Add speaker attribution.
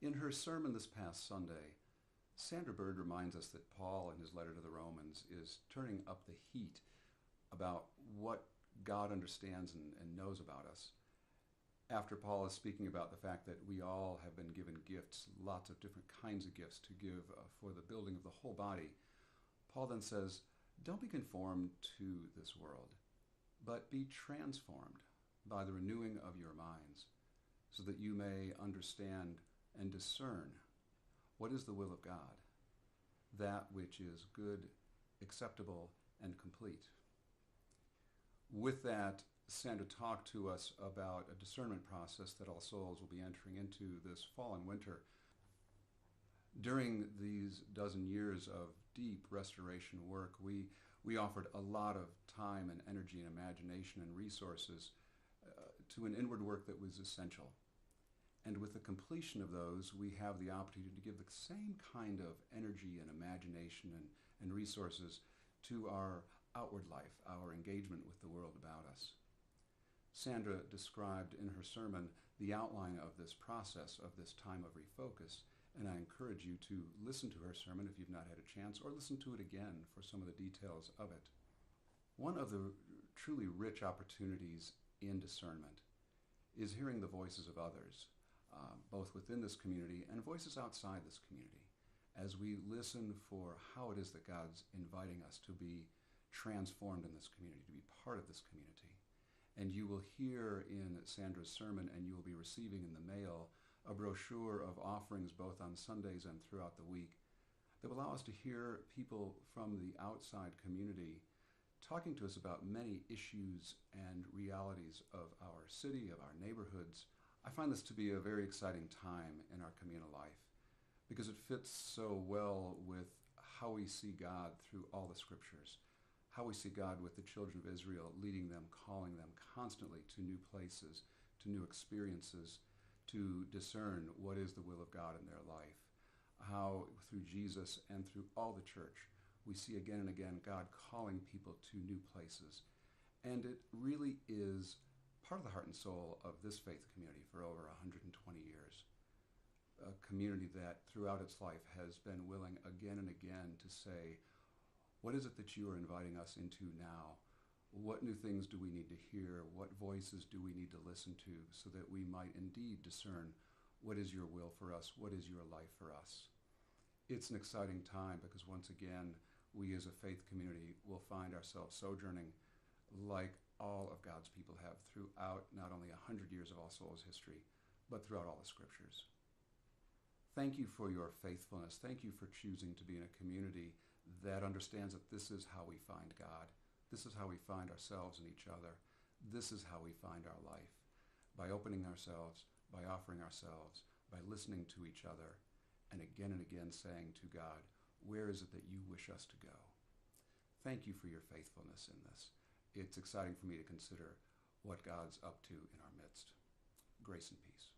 Speaker 1: In her sermon this past Sunday, Sandra Bird reminds us that Paul, in his letter to the Romans, is turning up the heat about what God understands and knows about us. After Paul is speaking about the fact that we all have been given gifts, lots of different kinds of gifts to give for the building of the whole body, Paul then says, don't be conformed to this world, but be transformed by the renewing of your minds, so that you may understand and discern what is the will of God, that which is good, acceptable, and complete. With that, Sandra talked to us about a discernment process that all souls will be entering into this fall and winter. During these dozen years of deep restoration work, we offered a lot of time and energy and imagination and resources to an inward work that was essential. And with the completion of those, we have the opportunity to give the same kind of energy and imagination and resources to our outward life, our engagement with the world about us. Sandra described in her sermon the outline of this process, of this time of refocus, and I encourage you to listen to her sermon if you've not had a chance, or listen to it again for some of the details of it. One of the truly rich opportunities in discernment is hearing the voices of others, both within this community and voices outside this community, as we listen for how it is that God's inviting us to be transformed in this community, to be part of this community. And you will hear in Sandra's sermon, and you will be receiving in the mail, a brochure of offerings both on Sundays and throughout the week that will allow us to hear people from the outside community talking to us about many issues and realities of our city, of our neighborhoods. I find this to be a very exciting time in our communal life because it fits so well with how we see God through all the scriptures, how we see God with the children of Israel, leading them, calling them constantly to new places, to new experiences, to discern what is the will of God in their life. How through Jesus and through all the church, we see again and again God calling people to new places. And it really is part of the heart and soul of this faith community for over 120 years. A community that throughout its life has been willing again and again to say, what is it that you are inviting us into now? What new things do we need to hear? What voices do we need to listen to so that we might indeed discern what is your will for us? What is your life for us? It's an exciting time because once again, we as a faith community will find ourselves sojourning like all of God's people have throughout not only 100 years of All Souls history, but throughout all the scriptures. Thank you for your faithfulness. Thank you for choosing to be in a community that understands that this is how we find God. This is how we find ourselves and each other. This is how we find our life. By opening ourselves, by offering ourselves, by listening to each other, and again saying to God, where is it that you wish us to go? Thank you for your faithfulness in this. It's exciting for me to consider what God's up to in our midst. Grace and peace.